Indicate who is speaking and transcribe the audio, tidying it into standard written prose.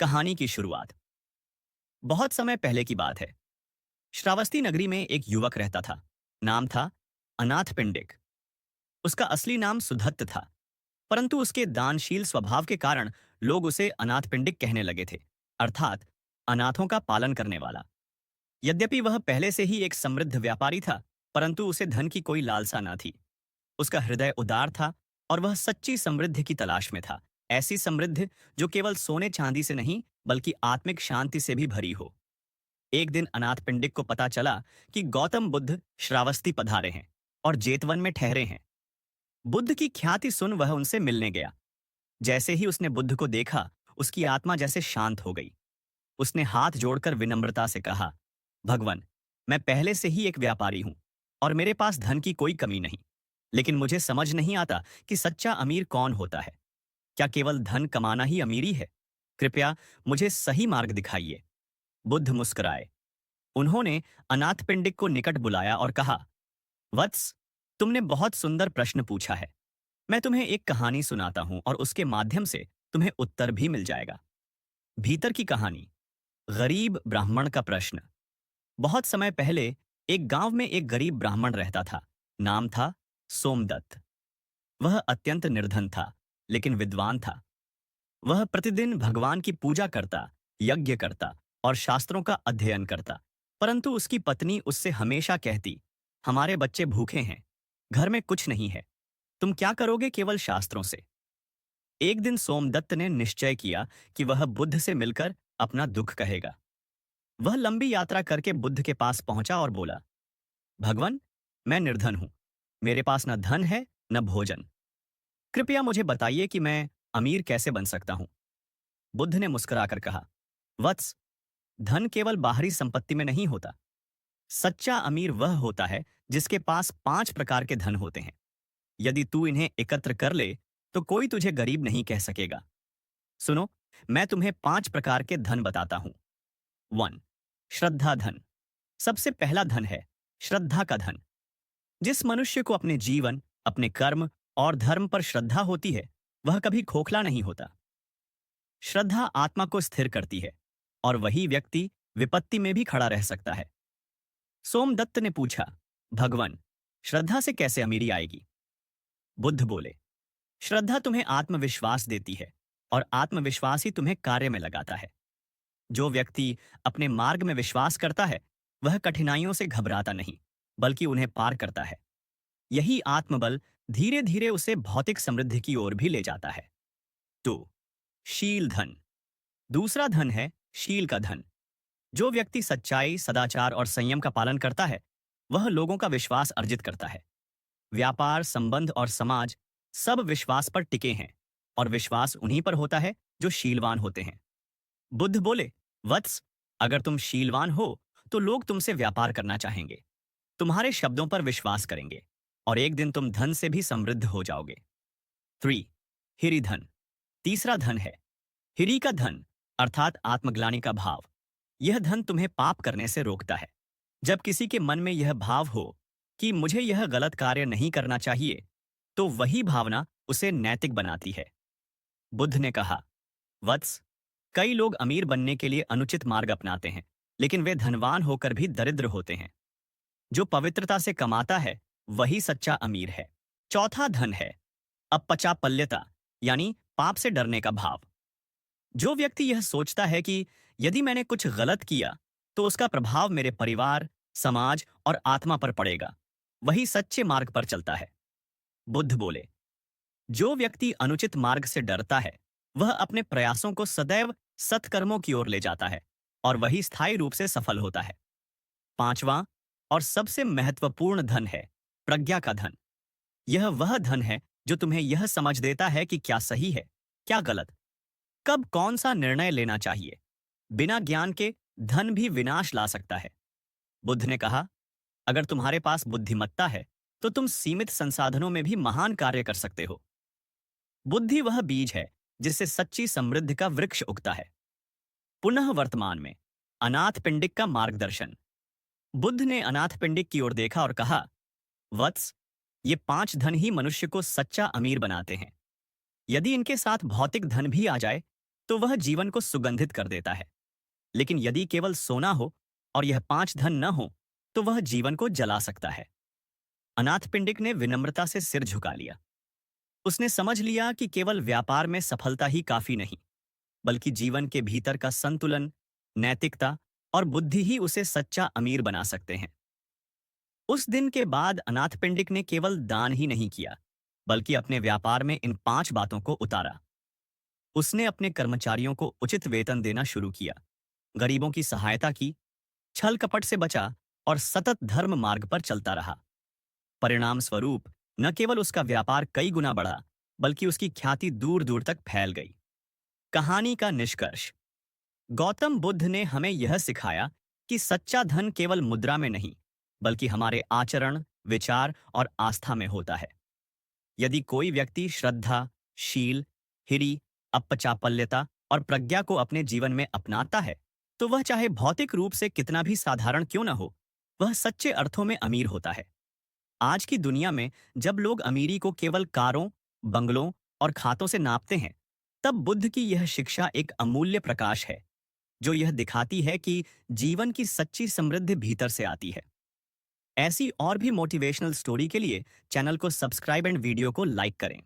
Speaker 1: कहानी की शुरुआत बहुत समय पहले की बात है। श्रावस्ती नगरी में एक युवक रहता था। नाम था अनाथ पिंडिक। उसका असली नाम सुधत्त था, परंतु उसके दानशील स्वभाव के कारण लोग उसे अनाथ पिंडिक कहने लगे थे, अर्थात अनाथों का पालन करने वाला। यद्यपि वह पहले से ही एक समृद्ध व्यापारी था, परंतु उसे धन की कोई लालसा न थी। उसका हृदय उदार था और वह सच्ची समृद्धि की तलाश में था। ऐसी समृद्धि जो केवल सोने चांदी से नहीं, बल्कि आत्मिक शांति से भी भरी हो। एक दिन अनाथ पिंडिक को पता चला कि गौतम बुद्ध श्रावस्ती पधारे हैं और जेतवन में ठहरे हैं। बुद्ध की ख्याति सुन वह उनसे मिलने गया। जैसे ही उसने बुद्ध को देखा, उसकी आत्मा जैसे शांत हो गई। उसने हाथ जोड़कर विनम्रता से कहा, भगवान, मैं पहले से ही एक व्यापारी हूं और मेरे पास धन की कोई कमी नहीं। लेकिन मुझे समझ नहीं आता कि सच्चा अमीर कौन होता है। क्या केवल धन कमाना ही अमीरी है? कृपया मुझे सही मार्ग दिखाइए। बुद्ध मुस्कुराए। उन्होंने अनाथ पिंडिक को निकट बुलाया और कहा, वत्स, तुमने बहुत सुंदर प्रश्न पूछा है। मैं तुम्हें एक कहानी सुनाता हूं और उसके माध्यम से तुम्हें उत्तर भी मिल जाएगा। भीतर की कहानी। गरीब ब्राह्मण का प्रश्न। बहुत समय पहले एक गांव में एक गरीब ब्राह्मण रहता था। नाम था सोमदत्त। वह अत्यंत निर्धन था, लेकिन विद्वान था। वह प्रतिदिन भगवान की पूजा करता, यज्ञ करता और शास्त्रों का अध्ययन करता। परंतु उसकी पत्नी उससे हमेशा कहती, हमारे बच्चे भूखे हैं, घर में कुछ नहीं है, तुम क्या करोगे केवल शास्त्रों से? एक दिन सोमदत्त ने निश्चय किया कि वह बुद्ध से मिलकर अपना दुख कहेगा। वह लंबी यात्रा करके बुद्ध के पास पहुंचा और बोला, भगवान, मैं निर्धन हूं, मेरे पास न धन है न भोजन। कृपया मुझे बताइए कि मैं अमीर कैसे बन सकता हूं। बुद्ध ने मुस्कुराकर कहा, वत्स, धन केवल बाहरी संपत्ति में नहीं होता। सच्चा अमीर वह होता है जिसके पास 5 प्रकार के धन होते हैं। यदि तू इन्हें एकत्र कर ले तो कोई तुझे गरीब नहीं कह सकेगा। सुनो, मैं तुम्हें 5 प्रकार के धन बताता हूं। 1. श्रद्धा धन। सबसे पहला धन है श्रद्धा का धन। जिस मनुष्य को अपने जीवन, अपने कर्म और धर्म पर श्रद्धा होती है, वह कभी खोखला नहीं होता। श्रद्धा आत्मा को स्थिर करती है और वही व्यक्ति विपत्ति में भी खड़ा रह सकता है। सोमदत्त ने पूछा, भगवान, श्रद्धा से कैसे अमीरी आएगी? बुद्ध बोले, श्रद्धा तुम्हें आत्मविश्वास देती है और आत्मविश्वास ही तुम्हें कार्य में लगाता है। जो व्यक्ति अपने मार्ग में विश्वास करता है, वह कठिनाइयों से घबराता नहीं, बल्कि उन्हें पार करता है। यही आत्मबल धीरे धीरे उसे भौतिक समृद्धि की ओर भी ले जाता है। 2. शील धन। दूसरा धन है शील का धन। जो व्यक्ति सच्चाई, सदाचार और संयम का पालन करता है, वह लोगों का विश्वास अर्जित करता है। व्यापार, संबंध और समाज सब विश्वास पर टिके हैं और विश्वास उन्हीं पर होता है जो शीलवान होते हैं। बुद्ध बोले, वत्स, अगर तुम शीलवान हो तो लोग तुमसे व्यापार करना चाहेंगे, तुम्हारे शब्दों पर विश्वास करेंगे और एक दिन तुम धन से भी समृद्ध हो जाओगे। 3. हिरि धन। तीसरा धन है हिरि का धन, अर्थात आत्मग्लानि का भाव। यह धन तुम्हें पाप करने से रोकता है। जब किसी के मन में यह भाव हो कि मुझे यह गलत कार्य नहीं करना चाहिए, तो वही भावना उसे नैतिक बनाती है। बुद्ध ने कहा, वत्स, कई लोग अमीर बनने के लिए अनुचित मार्ग अपनाते हैं, लेकिन वे धनवान होकर भी दरिद्र होते हैं। जो पवित्रता से कमाता है, वही सच्चा अमीर है। चौथा धन है अपचापल्यता, यानी पाप से डरने का भाव। जो व्यक्ति यह सोचता है कि यदि मैंने कुछ गलत किया तो उसका प्रभाव मेरे परिवार, समाज और आत्मा पर पड़ेगा, वही सच्चे मार्ग पर चलता है। बुद्ध बोले, जो व्यक्ति अनुचित मार्ग से डरता है, वह अपने प्रयासों को सदैव सत्कर्मों की ओर ले जाता है और वही स्थायी रूप से सफल होता है। 5वां और सबसे महत्वपूर्ण धन है प्रज्ञा का धन। यह वह धन है जो तुम्हें यह समझ देता है कि क्या सही है, क्या गलत, कब कौन सा निर्णय लेना चाहिए। बिना ज्ञान के धन भी विनाश ला सकता है। बुद्ध ने कहा, अगर तुम्हारे पास बुद्धिमत्ता है तो तुम सीमित संसाधनों में भी महान कार्य कर सकते हो। बुद्धि वह बीज है जिससे सच्ची समृद्धि का वृक्ष उगता है। पुनः वर्तमान में अनाथ पिंडिक का मार्गदर्शन। बुद्ध ने अनाथ पिंडिक की ओर देखा और कहा, वत्स, ये 5 धन ही मनुष्य को सच्चा अमीर बनाते हैं। यदि इनके साथ भौतिक धन भी आ जाए तो वह जीवन को सुगंधित कर देता है। लेकिन यदि केवल सोना हो और यह 5 धन न हो, तो वह जीवन को जला सकता है। अनाथ पिंडिक ने विनम्रता से सिर झुका लिया। उसने समझ लिया कि केवल व्यापार में सफलता ही काफी नहीं, बल्कि जीवन के भीतर का संतुलन, नैतिकता और बुद्धि ही उसे सच्चा अमीर बना सकते हैं। उस दिन के बाद अनाथ पिंडिक ने केवल दान ही नहीं किया, बल्कि अपने व्यापार में इन 5 बातों को उतारा। उसने अपने कर्मचारियों को उचित वेतन देना शुरू किया, गरीबों की सहायता की, छल कपट से बचा और सतत धर्म मार्ग पर चलता रहा। परिणाम स्वरूप न केवल उसका व्यापार कई गुना बढ़ा, बल्कि उसकी ख्याति दूर दूर तक फैल गई। कहानी का निष्कर्ष: गौतम बुद्ध ने हमें यह सिखाया कि सच्चा धन केवल मुद्रा में नहीं, बल्कि हमारे आचरण, विचार और आस्था में होता है। यदि कोई व्यक्ति श्रद्धा, शील, हिरी, अपचापल्यता और प्रज्ञा को अपने जीवन में अपनाता है, तो वह चाहे भौतिक रूप से कितना भी साधारण क्यों न हो, वह सच्चे अर्थों में अमीर होता है। आज की दुनिया में जब लोग अमीरी को केवल कारों, बंगलों और खातों से नापते हैं, तब बुद्ध की यह शिक्षा एक अमूल्य प्रकाश है, जो यह दिखाती है कि जीवन की सच्ची समृद्धि भीतर से आती है। ऐसी और भी मोटिवेशनल स्टोरी के लिए चैनल को सब्सक्राइब एंड वीडियो को लाइक करें।